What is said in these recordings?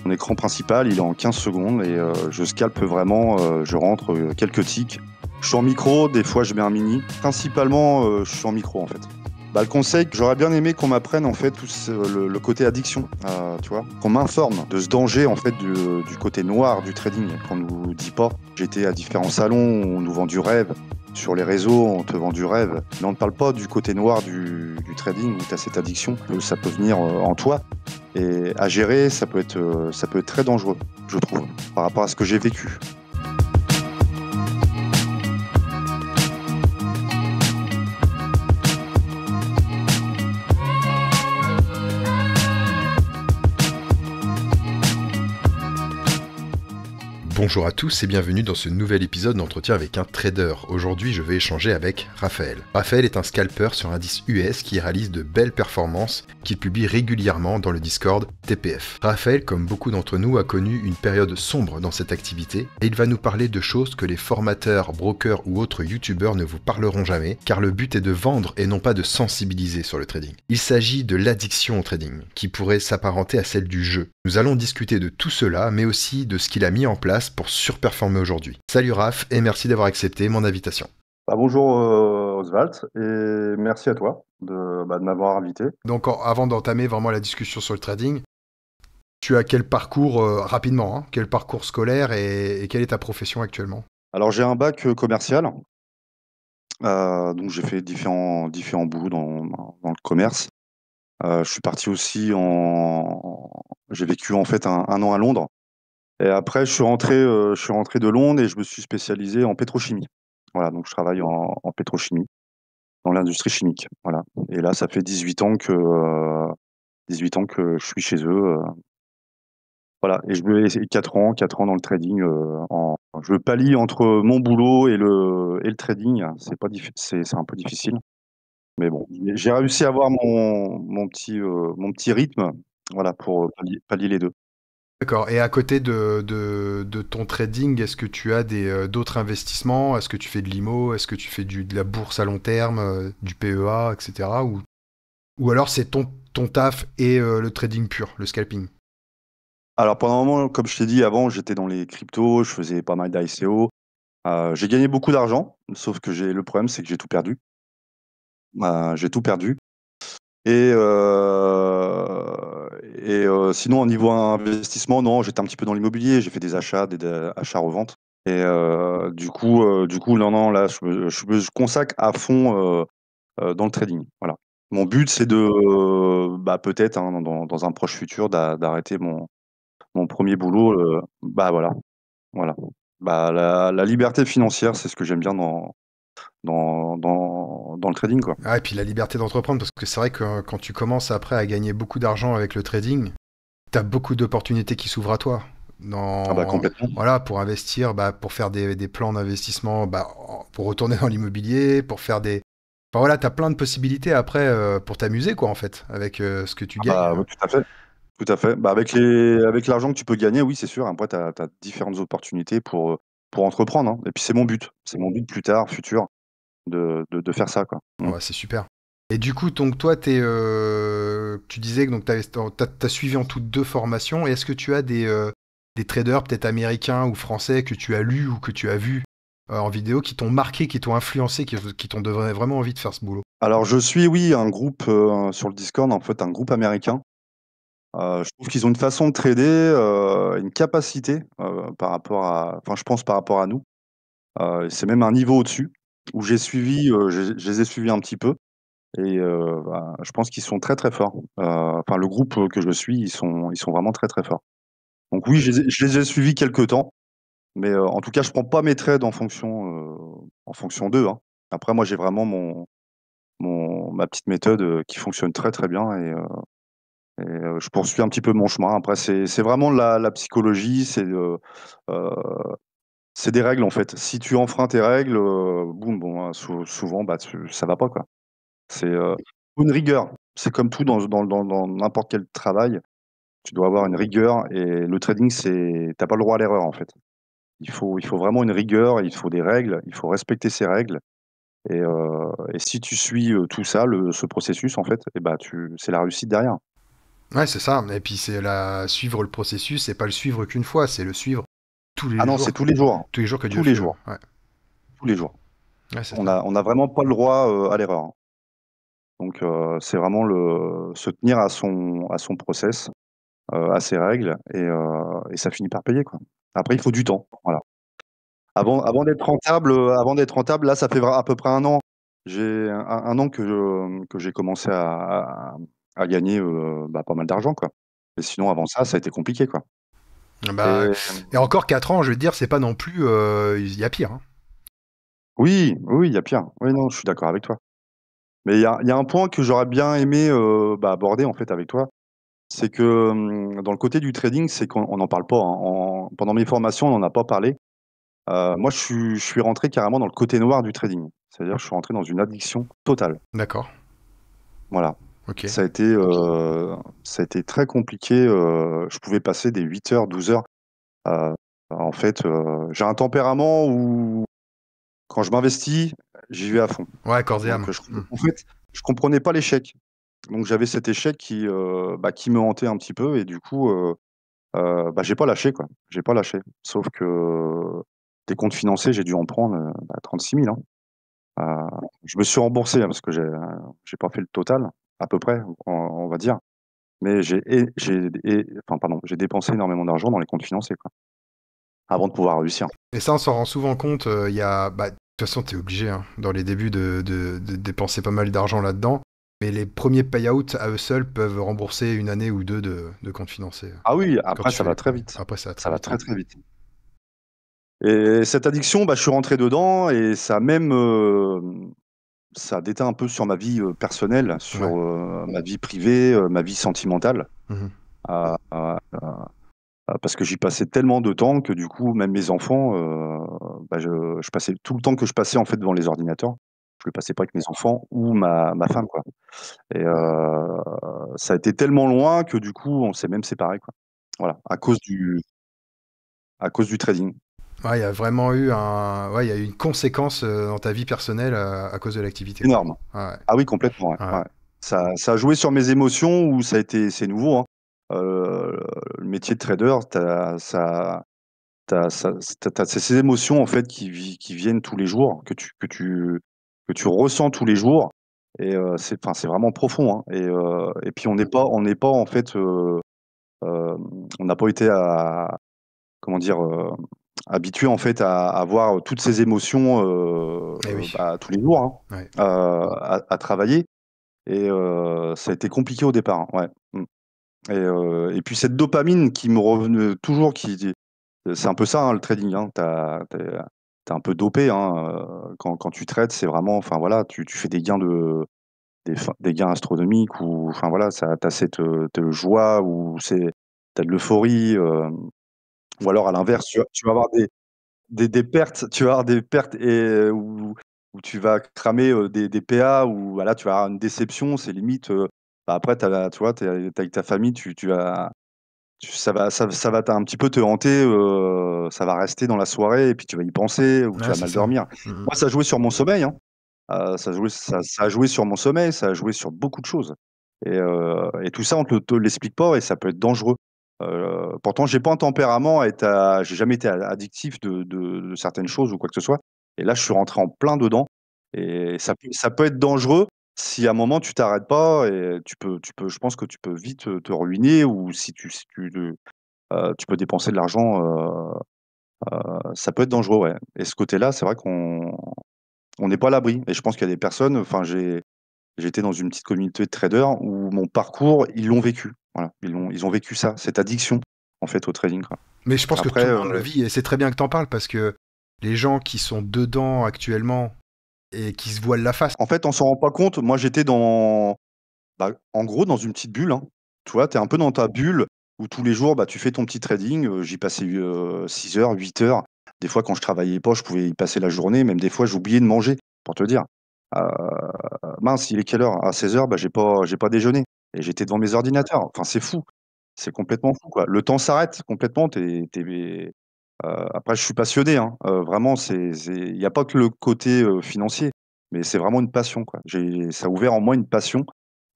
Mon écran principal, il est en 15 secondes et je scalpe vraiment, je rentre quelques ticks. Je suis en micro, des fois je mets un mini. Principalement, je suis en micro en fait. Le conseil, j'aurais bien aimé qu'on m'apprenne en fait le côté addiction, tu vois, qu'on m'informe de ce danger en fait du côté noir du trading, qu'on nous dit pas. J'étais à différents salons, on nous vend du rêve. Sur les réseaux, on te vend du rêve, mais on ne parle pas du côté noir du trading où tu as cette addiction. Ça peut venir en toi et à gérer, ça peut être très dangereux, je trouve, par rapport à ce que j'ai vécu. Bonjour à tous et bienvenue dans ce nouvel épisode d'entretien avec un trader. Aujourd'hui, je vais échanger avec Raphaël. Raphaël est un scalper sur indice US qui réalise de belles performances qu'il publie régulièrement dans le Discord TPF. Raphaël, comme beaucoup d'entre nous, a connu une période sombre dans cette activité et il va nous parler de choses que les formateurs, brokers ou autres youtubeurs ne vous parleront jamais, car le but est de vendre et non pas de sensibiliser sur le trading. Il s'agit de l'addiction au trading, qui pourrait s'apparenter à celle du jeu. Nous allons discuter de tout cela, mais aussi de ce qu'il a mis en place pour surperformer aujourd'hui. Salut Raph, et merci d'avoir accepté mon invitation. Bonjour Oswald, et merci à toi de m'avoir invité. Donc avant d'entamer vraiment la discussion sur le trading, tu as quel parcours, rapidement, quel parcours scolaire et quelle est ta profession actuellement? Alors j'ai un bac commercial, donc j'ai fait différents boulots dans le commerce. Je suis parti aussi j'ai vécu en fait un an à Londres. Et après, je suis rentré de Londres et je me suis spécialisé en pétrochimie. Voilà, donc je travaille en pétrochimie, dans l'industrie chimique. Voilà. Et là, ça fait 18 ans que je suis chez eux. Voilà. Et 4 ans dans le trading. Je pallie entre mon boulot et le trading. C'est un peu difficile. Mais bon, j'ai réussi à avoir mon petit rythme, voilà, pour pallier les deux. D'accord, et à côté de ton trading, est-ce que tu as d'autres investissements? Est-ce que tu fais de l'IMO? Est-ce que tu fais de la bourse à long terme, du PEA, etc. Ou alors c'est ton taf et le trading pur, le scalping? Alors pendant un moment, comme je t'ai dit avant, j'étais dans les cryptos, je faisais pas mal d'ICO. J'ai gagné beaucoup d'argent, sauf que le problème, c'est que j'ai tout perdu. J'ai tout perdu et sinon au niveau investissement, non, j'étais un petit peu dans l'immobilier, j'ai fait des achats, des achats-reventes et du coup, non, là, je me consacre à fond, dans le trading, voilà. Mon but, c'est peut-être, dans un proche futur, d'arrêter mon premier boulot, voilà. Voilà. La liberté financière, c'est ce que j'aime bien dans le trading, quoi. Ah, et puis la liberté d'entreprendre, parce que c'est vrai que quand tu commences après à gagner beaucoup d'argent avec le trading, t'as beaucoup d'opportunités qui s'ouvrent à toi. Complètement. Voilà, pour investir, pour faire des plans d'investissement, pour retourner dans l'immobilier, pour faire des... Enfin voilà, t'as plein de possibilités après pour t'amuser, quoi, en fait, avec ce que tu gagnes. Oui, tout à fait. Tout à fait. Avec l'argent que tu peux gagner, oui, c'est sûr. Après, tu as différentes opportunités pour entreprendre, hein. Et puis, c'est mon but. C'est mon but plus tard, futur, de faire ça, quoi. Ah bah, c'est super. Et du coup, donc toi, tu disais que donc t'as suivi en tout 2 formations. Et est-ce que tu as des traders peut-être américains ou français que tu as lus ou que tu as vus en vidéo qui t'ont marqué, qui t'ont influencé, qui t'ont donné vraiment envie de faire ce boulot? Alors, je suis, oui, un groupe sur le Discord, en fait, un groupe américain. Je trouve qu'ils ont une façon de trader, une capacité enfin, je pense par rapport à nous. C'est même un niveau au-dessus où je les ai suivis un petit peu et je pense qu'ils sont très, très forts. Enfin, le groupe que je suis, ils sont vraiment très, très forts. Donc oui, je les ai suivis quelque temps, mais en tout cas, je prends pas mes trades en fonction d'eux, hein. Après moi, j'ai vraiment ma petite méthode, qui fonctionne très, très bien et je poursuis un petit peu mon chemin. Après c'est vraiment la psychologie, heu, c'est des règles, en fait. Si tu enfreins tes règles, boum, bon, souvent, ça va pas, quoi. C'est, une rigueur. C'est comme tout dans n'importe quel travail, tu dois avoir une rigueur et le trading, tu pas le droit à l'erreur, en fait. Il faut vraiment une rigueur, il faut des règles, il faut respecter ces règles et si tu suis, tout ça, ce processus, en fait et c'est la réussite derrière. Ouais, c'est ça. Et puis suivre le processus, c'est pas le suivre qu'une fois, c'est le suivre tous Ah les non, c'est jours, tous les jours, tous les jours que Dieu tous les fait. jours, Ouais, tous les jours. ouais, c'est On ça. a on a vraiment pas le droit, à l'erreur, hein. Donc c'est vraiment se tenir à son process, à ses règles et ça finit par payer, quoi. Après, il faut du temps, voilà. Avant d'être rentable, là, ça fait à peu près un an. J'ai un an que j'ai commencé à gagner, bah, pas mal d'argent, quoi. Et sinon, avant ça a été compliqué, quoi. Bah, Et et encore 4 ans, je veux te dire, c'est pas non plus. Il y a pire, hein. oui, oui, il y a pire. Oui, non, je suis d'accord avec toi. Mais il y a un point que j'aurais bien aimé, bah, aborder, en fait, avec toi. C'est que, dans le côté du trading, c'est qu'on n'en parle pas, hein. Pendant mes formations, on n'en a pas parlé. Moi, je suis rentré carrément dans le côté noir du trading. C'est-à-dire que je suis rentré dans une addiction totale. D'accord. Voilà. Ok. Ça a été, ça a été très compliqué, je pouvais passer des 8 heures, 12 heures. Heu, En fait, j'ai un tempérament où quand je m'investis, j'y vais à fond. Ouais, corps et âme. Donc, en fait, je comprenais pas l'échec. Donc j'avais cet échec bah, qui me hantait un petit peu et du coup, bah, j'ai pas lâché, quoi. J'ai pas lâché. Sauf que des comptes financiers, j'ai dû en prendre, bah, 36 000, hein. Je me suis remboursé, hein, parce que j'ai pas fait le total, à peu près, on va dire. Mais enfin pardon, j'ai dépensé énormément d'argent dans les comptes financiers, quoi, avant de pouvoir réussir. Et ça, on s'en rend souvent compte. Il y a, bah, de toute façon, t'es obligé, hein, dans les débuts de dépenser pas mal d'argent là-dedans. Mais les premiers payouts à eux seuls peuvent rembourser une année ou deux de compte financé Ah oui, quand après tu ça fais va les très premiers. vite. Après, ça va très Ça va vite. très, très vite. Et cette addiction, bah, je suis rentré dedans et ça a même, ça a déteint un peu sur ma vie, personnelle, sur, Ouais. ma vie privée, ma vie sentimentale. Mhm. Heu heu Parce que j'y passais tellement de temps que du coup, même mes enfants, bah, je passais tout le temps que je passais, en fait, devant les ordinateurs, je le passais pas avec mes enfants ou ma femme, quoi. Et ça a été tellement loin que du coup, on s'est même séparés, quoi. Voilà, à cause du trading. Ouais, il y a vraiment eu ouais, il y a eu une conséquence dans ta vie personnelle à cause de l'activité, quoi. Énorme. Ouais, Ah oui, complètement, ouais, ouais. ouais. Ça a joué sur mes émotions où c'est nouveau, hein. Le métier de trader, tu as ces émotions, en fait, qui viennent tous les jours, que tu ressens tous les jours et c'est vraiment profond, hein. Et puis on n'est pas, en fait, on n'a pas été comment dire? Habitués, en fait, à avoir toutes ces émotions, Eh oui. bah, tous les jours, hein, Ouais. à travailler et ça a été compliqué au départ, hein, ouais. Mmh. Et puis cette dopamine qui me revenait toujours, c'est un peu ça, hein, le trading, hein. Tu es un peu dopé, hein, quand tu trades, c'est vraiment, enfin voilà, tu fais des gains astronomiques ou enfin voilà, tu as cette, joie ou tu as de l'euphorie, ou alors à l'inverse, tu vas avoir des pertes, tu vas avoir des pertes et où tu vas cramer, des PA où voilà, tu vas avoir une déception, c'est limite, bah, après tu vois, tu es avec ta famille, tu vas ça va un petit peu te hanter, ça va rester dans la soirée et puis tu vas y penser ou tu Ouais, vas c'est mal ça. dormir. Mhm. Moi, ça a joué sur mon sommeil, hein, ça a joué sur mon sommeil, ça a joué sur beaucoup de choses et tout ça, on te l'explique pas et ça peut être dangereux. Pourtant, j'ai pas un tempérament j'ai jamais été addictif de certaines choses ou quoi que ce soit et là, je suis rentré en plein dedans et ça peut être dangereux si à un moment tu t'arrêtes pas et je pense que tu peux vite, te ruiner ou tu peux dépenser de l'argent, ça peut être dangereux, ouais et ce côté-là, c'est vrai qu'on n'est pas à l'abri et je pense qu'il y a des personnes, enfin j'étais dans une petite communauté de traders où mon parcours, ils l'ont vécu. Voilà, ils ont vécu ça, cette addiction, en fait, au trading, quoi. Mais je pense que Après, tout le monde le vit et c'est très bien que t'en parles parce que les gens qui sont dedans actuellement et qui se voilent la face. en fait, on s'en rend pas compte. Moi, j'étais bah, en gros, dans une petite bulle, hein. Tu vois, tu es un peu dans ta bulle où tous les jours, bah, tu fais ton petit trading, j'y passais, 6 heures, 8 heures. Des fois, quand je travaillais pas, je pouvais y passer la journée, même des fois, j'oubliais de manger, pour te dire. Heu, Mince, il est quelle heure? À 16 heures, bah, j'ai pas déjeuné et j'étais devant mes ordinateurs. Enfin, c'est fou, c'est complètement fou, quoi. Le temps s'arrête complètement, après je suis passionné, hein, vraiment il y a pas que le côté, financier, mais c'est vraiment une passion, quoi. Ça a ouvert en moi une passion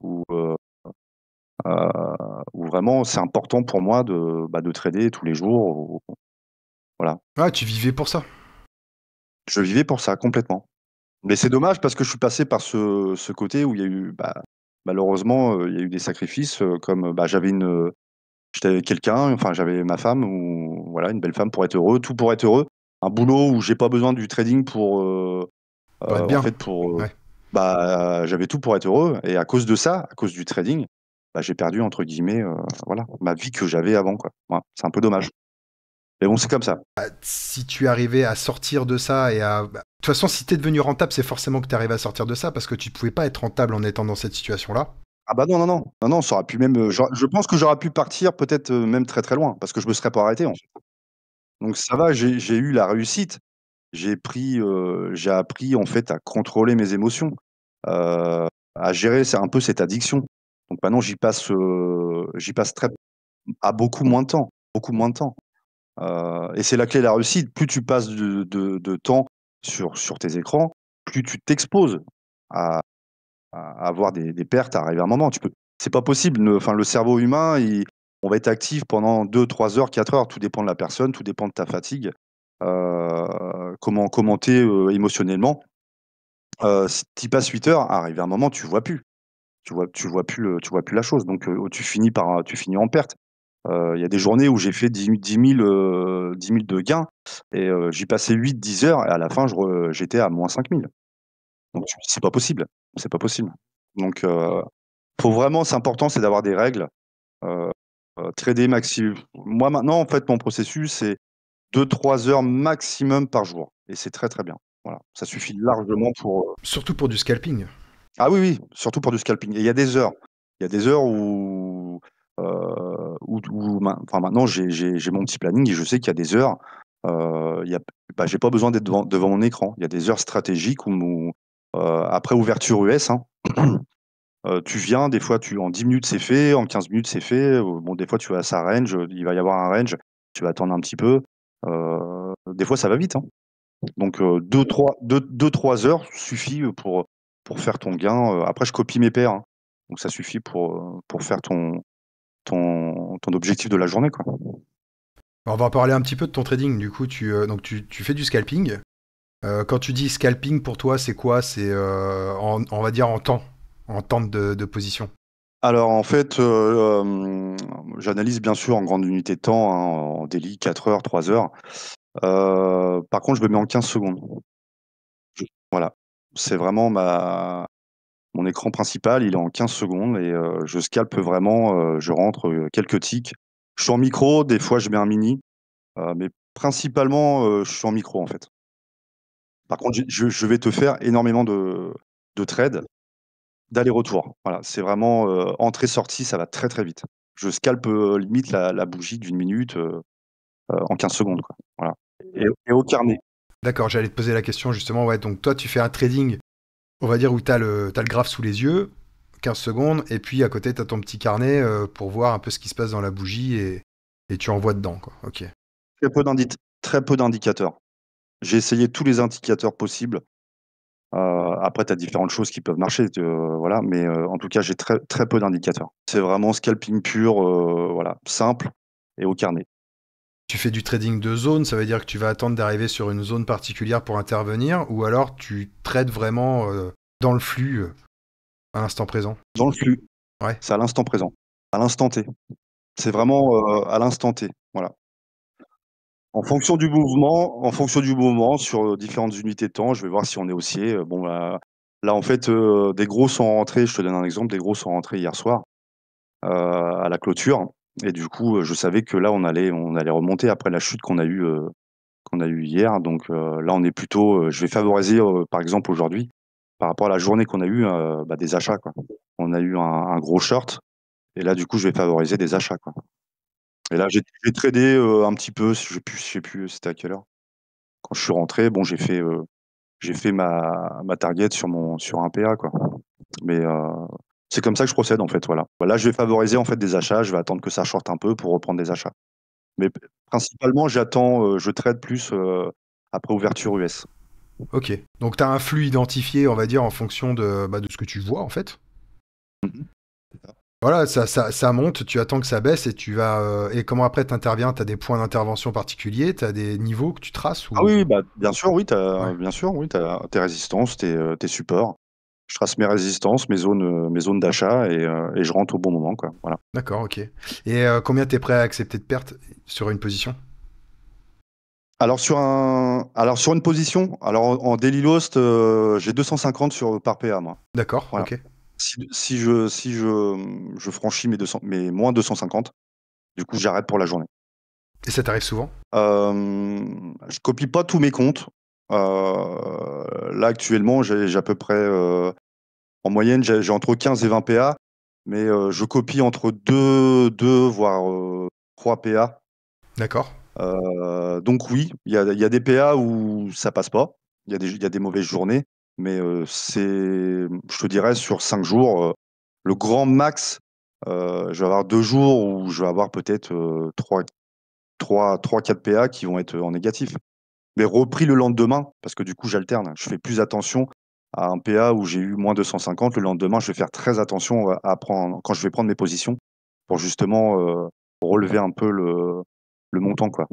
où, heu, où vraiment c'est important pour moi de trader tous les jours, voilà. Ah, tu vivais pour ça? Je vivais pour ça complètement. Mais c'est dommage parce que je suis passé par ce côté où il y a eu, malheureusement, il y a eu des sacrifices, comme, j'étais avec quelqu'un, enfin j'avais ma femme ou voilà, une belle femme pour être heureux, tout pour être heureux. Un boulot où j'ai pas besoin du trading pour, Pour être en bien? fait pour, Ouais. j'avais tout pour être heureux et à cause de ça, à cause du trading, j'ai perdu entre guillemets, voilà, ma vie que j'avais avant quoi. Voilà, c'est un peu dommage. Mais bon, c'est comme ça. Si tu arrivais à sortir de ça et à de toute façon, si tu es devenu rentable, c'est forcément que tu arrives à sortir de ça parce que tu pouvais pas être rentable en étant dans cette situation-là. Ah bah, non, non, non. Non, non, ça aurait pu même, je pense que j'aurais pu partir peut-être, même très, très loin parce que je me serais pas arrêté, en fait. Donc ça va, j'ai eu la réussite. J'ai appris, en fait, à contrôler mes émotions, à gérer c'est un peu cette addiction. Donc maintenant j'y passe beaucoup moins de temps, beaucoup moins de temps, et c'est la clé de la réussite. Plus tu passes de temps sur tes écrans, plus tu t'exposes à avoir des pertes, à arriver à un moment. C'est pas possible, le cerveau humain, on va être actif pendant 2, 3 heures, 4 heures, tout dépend de la personne, tout dépend de ta fatigue, comment tu es, émotionnellement. Si tu y passes 8 heures, arrivé à un moment, tu vois plus. Tu vois plus la chose, donc tu finis en perte. Il y a des journées où j'ai fait 10 000 de gains et j'y passais 8, 10 heures et à la fin j'étais à -5 000. Donc c'est pas possible, c'est pas possible. Donc faut vraiment c'est important, c'est d'avoir des règles, heu trader moi maintenant, en fait, mon processus, c'est 2, 3 heures maximum par jour et c'est très, très bien. Voilà, ça suffit largement pour, Surtout pour du scalping. ah oui, oui, surtout pour du scalping et il y a des heures maintenant j'ai mon petit planning et je sais qu'il y a des heures, il y a j'ai pas besoin d'être devant mon écran. Il y a des heures stratégiques après ouverture US, hein. Tu viens, des fois tu en 10 minutes c'est fait, en 15 minutes c'est fait, bon des fois tu vas à sa range, il va y avoir un range, tu vas attendre un petit peu, des fois ça va vite, hein. Donc 2-3 heures suffit, pour faire ton gain, après je copie mes paires, hein. Donc ça suffit pour faire ton objectif de la journée, quoi. Alors, on va parler un petit peu de ton trading. Du coup, donc tu fais du scalping. Quand tu dis scalping, pour toi, c'est quoi? C'est, on va dire en temps de position. Alors en fait, j'analyse bien sûr en grande unité de temps, hein, en daily 4 heures, 3 heures. Par contre je me mets en 15 secondes. Voilà, c'est vraiment ma mon écran principal, il est en 15 secondes et je scalpe vraiment, je rentre, quelques ticks. Je suis en micro, des fois je mets un mini, mais principalement, je suis en micro, en fait. Par contre, je vais te faire énormément de trades, d'aller-retour. Voilà, c'est vraiment, entrée-sortie, ça va très, très vite. Je scalpe, limite la bougie d'une minute, en 15 secondes, quoi. Voilà et au carnet. D'accord, j'allais te poser la question justement. Ouais, donc toi, tu fais un trading, on va dire, où t'as le graphe sous les yeux, 15 secondes, et puis à côté, tu as ton petit carnet pour voir un peu ce qui se passe dans la bougie et tu envoies dedans, quoi. Ok. Très peu d'indi très peu d'indicateurs. J'ai essayé tous les indicateurs possibles. Après, tu as différentes choses qui peuvent marcher, voilà, mais en tout cas, j'ai très, très peu d'indicateurs. C'est vraiment scalping pur, voilà, simple et au carnet. Tu fais du trading de zone, ça veut dire que tu vas attendre d'arriver sur une zone particulière pour intervenir, ou alors tu trades vraiment dans le flux à l'instant présent. Dans le flux, Ouais. c'est à l'instant présent, à l'instant T. C'est vraiment, à l'instant T, voilà. En fonction du mouvement sur, différentes unités de temps, je vais voir si on est haussier, là, en fait, des gros sont rentrés, je te donne un exemple, des gros sont rentrés hier soir, à la clôture et du coup, je savais que là, on allait remonter après la chute qu'on a eu hier. Donc là, on est plutôt, je vais favoriser, par exemple aujourd'hui, par rapport à la journée qu'on a eue, des achats, quoi. On a eu un gros short et là, du coup, je vais favoriser des achats, quoi. Et là, j'ai tradé, un petit peu, je sais plus c'était à quelle heure. Quand je suis rentré, bon, j'ai fait ma target sur un PA, quoi. Mais c'est comme ça que je procède, en fait, voilà. Là, je vais favoriser, en fait, des achats, je vais attendre que ça shorte un peu pour reprendre des achats. Mais principalement, je trade plus, après ouverture US. Ok. Donc tu as un flux identifié, on va dire, en fonction de ce que tu vois, en fait. Mmh mh. Voilà, ça monte, tu attends que ça baisse et tu vas. Et comment après tu interviens? Tu as des points d'intervention particuliers? Tu as des niveaux que tu traces Ah oui, ou... oui, bah, Ouais, bien sûr, oui, tu tes résistances, tes supports. Je trace mes résistances, mes zones d'achat et je rentre au bon moment, quoi. Voilà. d'accord, ok. Et combien tu es prêt à accepter de perte sur une position? Alors sur une position, alors en daily lost, j'ai 250 par PA, moi. D'accord, Voilà. ok. Si je franchis mes moins 250, du coup, j'arrête pour la journée. Et ça t'arrive souvent? Je copie pas tous mes comptes. Là, actuellement, j'ai à peu près, en moyenne, j'ai entre 15 et 20 PA, mais je copie entre 2 voire 3 PA. D'accord. Donc oui, il y a des PA où ça passe pas. Il y a des mauvaises journées, mais je te dirais, sur 5 jours, le grand max, je vais avoir 2 jours où je vais avoir peut-être 3-4 PA qui vont être en négatif. Mais repris le lendemain, parce que du coup, j'alterne. Je fais plus attention à un PA où j'ai eu moins 250. Le lendemain, je vais faire très attention quand je vais prendre mes positions pour justement relever un peu le montant, quoi.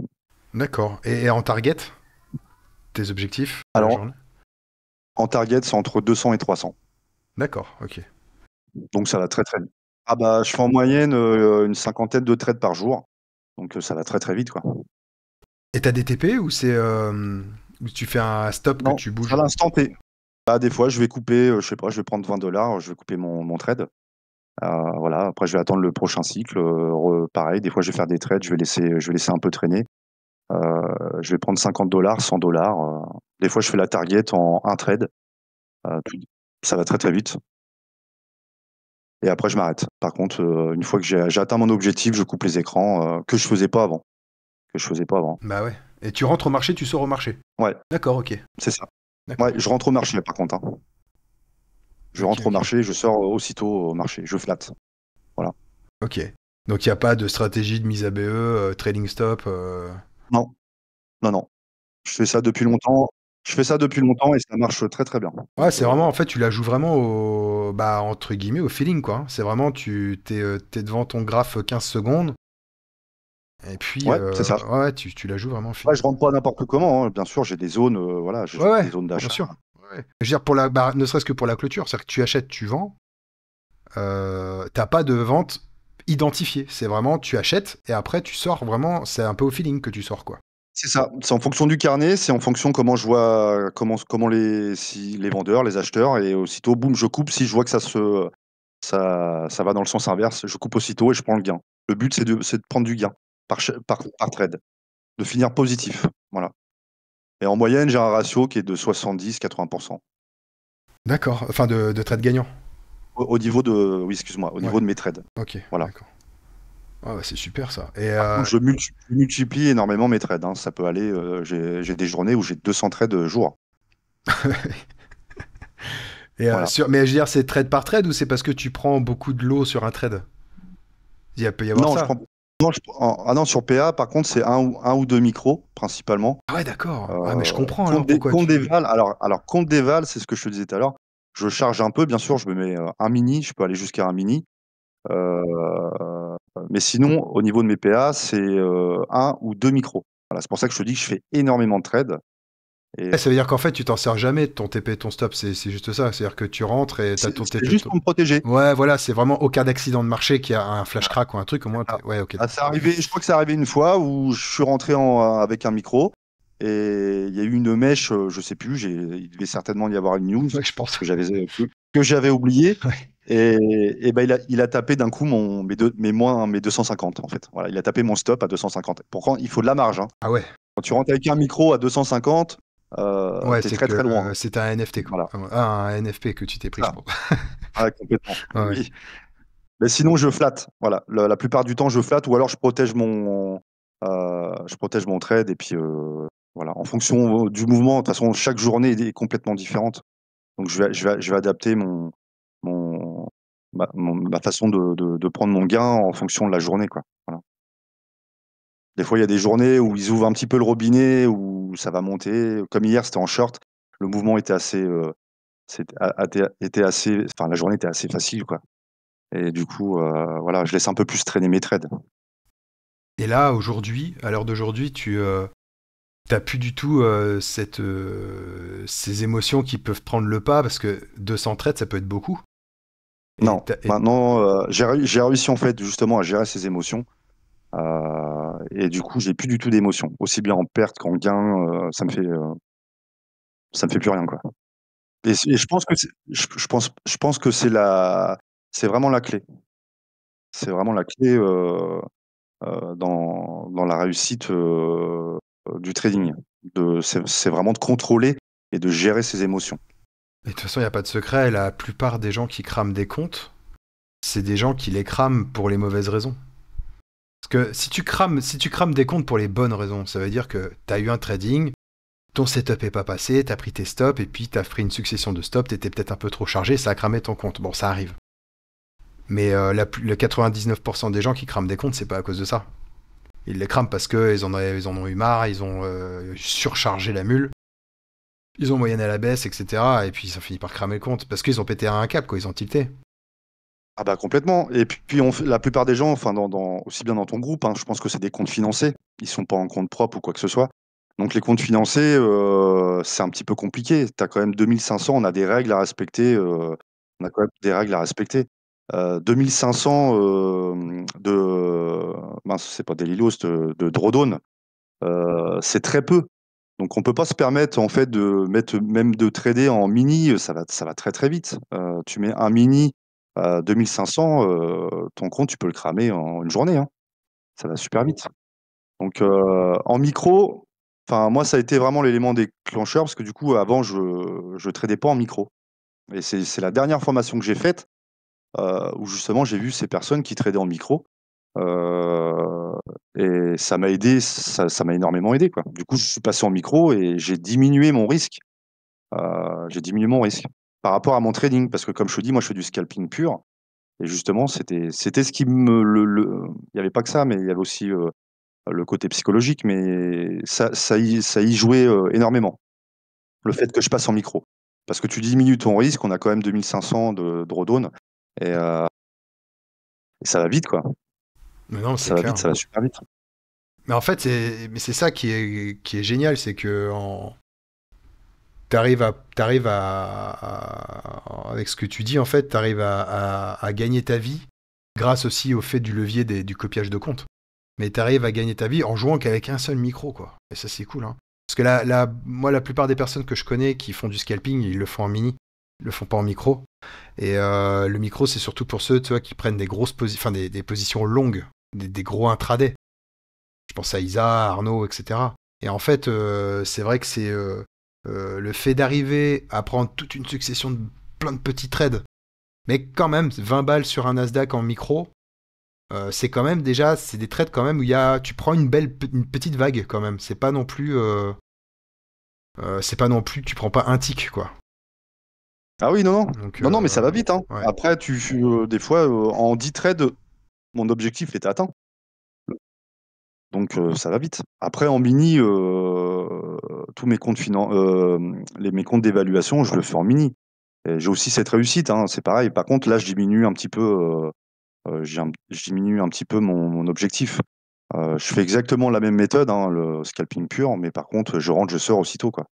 D'accord. Et en target, tes objectifs pour la Alors, journée? en target, c'est entre 200 et 300. D'accord, ok. Donc, ça va très, très vite. Ah bah, je fais en moyenne une cinquantaine de trades par jour. Donc, ça va très, très vite, quoi. Et t'as des TP ou c'est où tu fais un stop que Non, tu à bouges? l'instant T. Bah, des fois, je vais couper, je sais pas, je vais prendre 20 $, je vais couper mon trade. Voilà, après je vais attendre le prochain cycle, pareil, des fois je vais faire des trades, je vais laisser un peu traîner. Je vais prendre 50 $, 100 $. Des fois je fais la target en un trade. Tout ça va très, très vite et après je m'arrête. Par contre, une fois que j'ai atteint mon objectif, je coupe les écrans, que je faisais pas avant. Bah ouais. Et tu rentres au marché, tu sors au marché. Ouais, D'accord, ok. c'est ça. Ouais, D'accord. je rentre au marché par contre, hein. Je Ok, rentre au ok. marché, je sors aussitôt au marché, je flatte. Voilà. Ok. Donc il n'y a pas de stratégie de mise à BE, trailing stop. Non, non, non. Je fais ça depuis longtemps. Je fais ça depuis longtemps et ça marche très, très bien. Ouais, Donc, c'est vraiment, en fait, tu la joues vraiment au, bah, entre guillemets, au feeling, quoi. C'est vraiment, t'es devant ton graphe 15 secondes, et puis, ouais, c'est ça. ouais, ouais, tu la joues vraiment au Ouais, feeling. je rentre pas n'importe comment, hein. Bien sûr, j'ai des zones, voilà, j'ai Ouais, ouais, des zones bien d'achat. sûr. Ouais. Je veux dire, pour la, bah, ne serait-ce que pour la clôture, c'est-à-dire que tu achètes, tu vends, t'as pas de vente identifiée. C'est vraiment, tu achètes, et après, tu sors vraiment, c'est un peu au feeling que tu sors, quoi. C'est ça, c'est en fonction du carnet, c'est en fonction comment je vois comment les vendeurs, les acheteurs et aussitôt boum, je coupe si je vois que ça va dans le sens inverse, je coupe aussitôt et je prends le gain. Le but c'est de prendre du gain par trade, de finir positif, voilà et en moyenne, j'ai un ratio qui est de 70-80 D'accord. Enfin, de trade gagnant. au niveau de oui, excuse-moi, au Ouais. niveau de mes trades, Ok, voilà. d'accord. Ah, bah, c'est super, ça. Et, Par contre, je multiplie énormément mes trades, hein. Ça peut aller, j'ai des journées où j'ai 200 trades jour. et Voilà. mais je veux dire, c'est trade par trade ou c'est parce que tu prends beaucoup de lots sur un trade? Il peut y avoir Non, je ça. prends non, ah non, sur PA, par contre, c'est un ou 2 micros, principalement. Ah ouais, d'accord. Ah, mais je comprends alors Compte des pourquoi tu... Vals, alors compte des Vals, c'est ce que je te disais tout à l'heure. Je charge un peu, bien sûr, je me mets, un mini, je peux aller jusqu'à un mini. Heu, mais sinon, au niveau de mes PA, c'est, 1 ou 2 micros. Voilà, c'est pour ça que je te dis que je fais énormément de trades et Ouais, ça veut dire qu'en fait, tu t'en sers jamais de ton TP et ton stop. C'est juste ça. C'est-à-dire que tu rentres et t'as ton c'est TP. juste pour me protéger. Ouais, voilà, c'est vraiment au cas d'accident de marché qu'il y a un flash Voilà, crack ou un truc. Au c'est moins, ça. ouais, ok, Ah, d'accord. c'est arrivé, je crois que c'est arrivé une fois où je suis rentré avec un micro et il y a eu une mèche, je sais plus, il devait certainement y avoir une news Ouais, je pense. que j'avais oublié Ouais. et bah, il a tapé d'un coup mes 250 en fait. Voilà, il a tapé mon stop à 250. Pourtant, il faut de la marge, hein. Ah ouais. Quand tu rentres avec un micro à 250, Ouais, tu es c'est très, que très loin, hein. c'est un NFT, quoi. Voilà, Ah, un NFP que tu t'es pris, je ça. pense. Ah, complètement. Ouais, ouais. Oui. Mais sinon, je flatte. Voilà, la plupart du temps, je flatte ou alors je protège mon trade et puis, voilà, en fonction, du mouvement. De toute façon, chaque journée est complètement différente. Donc je vais adapter mon ma façon de prendre mon gain en fonction de la journée, quoi. Voilà. Des fois, il y a des journées où ils ouvrent un petit peu le robinet, où ça va monter. Comme hier, c'était en short. Le mouvement était assez, était assez enfin, la journée était assez facile, quoi. Et du coup, voilà, je laisse un peu plus traîner mes trades. Et là, aujourd'hui, à l'heure d'aujourd'hui, t'as plus du tout ces émotions qui peuvent prendre le pas, parce que 200 trades, ça peut être beaucoup. Et Non, maintenant, j'ai réussi en fait justement à gérer ces émotions. Et du coup, j'ai plus du tout d'émotions. Aussi bien en perte qu'en gain, ça me fait plus rien, quoi. Et je pense que je pense que c'est vraiment la clé. C'est vraiment la clé dans la réussite du trading. C'est vraiment de contrôler et de gérer ses émotions. de toute façon, il n'y a pas de secret, la plupart des gens qui crament des comptes, c'est des gens qui les crament pour les mauvaises raisons. Parce que si tu crames des comptes pour les bonnes raisons, ça veut dire que tu as eu un trading, ton setup est pas passé, tu as pris tes stops, et puis tu as pris une succession de stops, tu étais peut-être un peu trop chargé, ça a cramé ton compte. Bon, ça arrive. Mais le 99% des gens qui crament des comptes, c'est pas à cause de ça. Ils les crament parce qu'ils en ont eu marre, ils ont surchargé la mule, ils ont moyenné à la baisse, etc. Et puis ils ont fini par cramer le compte, parce qu'ils ont pété un câble, quoi, ils ont tilté. Ah bah complètement. Et puis la plupart des gens, enfin aussi bien dans ton groupe, hein, je pense que c'est des comptes financés. Ils sont pas en compte propre ou quoi que ce soit. Donc les comptes financés, c'est un petit peu compliqué. Tu as quand même 2500, on a des règles à respecter. On a quand même des règles à respecter. 2500 mince, c'est pas des Lilos, de drawdown, c'est très peu. Donc on peut pas se permettre en fait de mettre même de trader en mini, ça va très très vite. Tu mets un mini à 2500, ton compte tu peux le cramer en une journée, hein. Ça va super vite. Donc en micro, enfin moi ça a été vraiment l'élément déclencheur parce que du coup avant je tradais pas en micro. Et c'est la dernière formation que j'ai faite où justement j'ai vu ces personnes qui tradaient en micro. Euh, et ça m'a aidé, ça m'a énormément aidé, quoi. Du coup, je suis passé en micro et j'ai diminué mon risque. J'ai diminué mon risque par rapport à mon trading, parce que comme je te dis, moi, je fais du scalping pur. Et justement, c'était ce qui il n'y avait pas que ça, mais il y avait aussi le côté psychologique, mais ça y jouait énormément. Le fait que je passe en micro. Parce que tu diminues ton risque, on a quand même 2500 de drawdown, et, et ça va vite, quoi. Mais non, c'est Ça va clair. vite, ça va super vite. Mais en fait, c'est ça qui est génial, c'est que avec ce que tu dis, en fait, t'arrives à gagner ta vie grâce aussi au fait du levier du copiage de compte. Mais t'arrives à gagner ta vie en jouant qu'avec un seul micro, quoi. Et ça, c'est cool, hein. Parce que moi, la plupart des personnes que je connais qui font du scalping, ils le font en mini, ils le font pas en micro. Et le micro, c'est surtout pour ceux, tu vois, qui prennent des grosses positions, enfin des positions longues, des gros intradés. Je pense à Isa, Arnaud, etc. Et en fait, c'est vrai que c'est le fait d'arriver à prendre toute une succession de plein de petits trades, mais quand même 20 balles sur un Nasdaq en micro, c'est quand même déjà, c'est des trades quand même où tu prends une petite vague quand même. C'est pas non plus, tu prends pas un tick, quoi. Ah oui, non, non. Donc Non, non, mais ça va vite, hein. ouais. Après, des fois, en 10 trades, mon objectif est atteint. Donc ça va vite. Après, en mini, tous mes comptes mes comptes d'évaluation, je le fais en mini. Et j'ai aussi cette réussite, hein, c'est pareil. Par contre, là, je diminue un petit peu, je diminue un petit peu mon objectif. Je fais exactement la même méthode, hein, le scalping pur, mais par contre, je rentre, je sors aussitôt, quoi.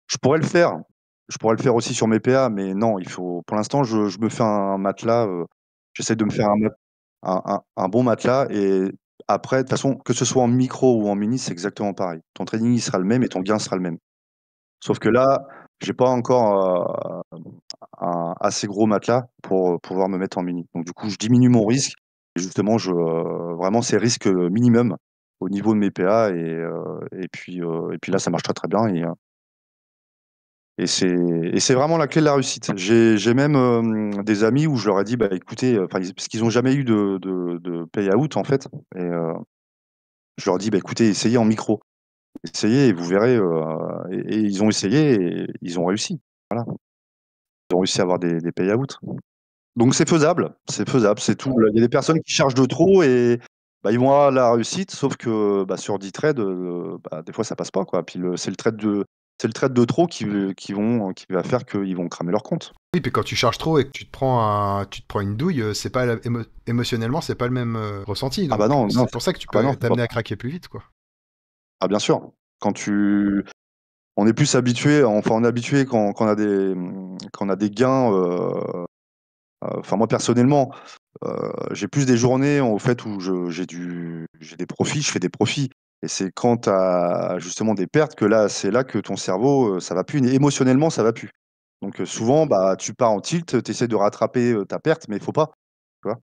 Je pourrais le faire. Je pourrais le faire aussi sur mes PA, mais non, pour l'instant, je me fais un matelas, j'essaie de me faire un bon matelas, et après, de toute façon, que ce soit en micro ou en mini, c'est exactement pareil. Ton trading, il sera le même et ton gain sera le même. Sauf que là, j'ai pas encore un assez gros matelas pour pouvoir me mettre en mini. Donc du coup, je diminue mon risque et justement, vraiment, c'est risque minimum au niveau de mes PA, et puis là, ça marche très, très bien, et c'est vraiment la clé de la réussite. J'ai même des amis où je leur ai dit, bah écoutez, parce qu'ils n'ont jamais eu de pay-out en fait, et je leur ai dit, bah écoutez, essayez en micro, essayez et vous verrez. Et ils ont essayé et ils ont réussi. Voilà, ils ont réussi à avoir des pay-out. Donc c'est faisable, c'est tout. Il y a des personnes qui chargent de trop et bah, ils vont avoir la réussite, sauf que bah, sur 10 trades, bah, des fois ça passe pas, quoi. Puis c'est le trade c'est le trade de trop qui va faire qu'ils vont cramer leur compte. Oui, puis quand tu charges trop et que tu te prends une douille, c'est pas émotionnellement, c'est pas le même ressenti. Ah bah Donc non, non, c'est pour ça que tu ah bah non, peux faut t'amener à pas. craquer plus vite, quoi. Ah bien sûr. Quand tu, on est plus habitué, enfin on est habitué quand on a des gains. Enfin moi personnellement, j'ai plus des journées au fait où j'ai des profits, je fais des profits. Et c'est quand tu as justement des pertes que là, c'est là que ton cerveau, ça va plus. Émotionnellement, ça va plus. Donc souvent, bah, tu pars en tilt, tu essaies de rattraper ta perte, mais il faut pas. Tu vois.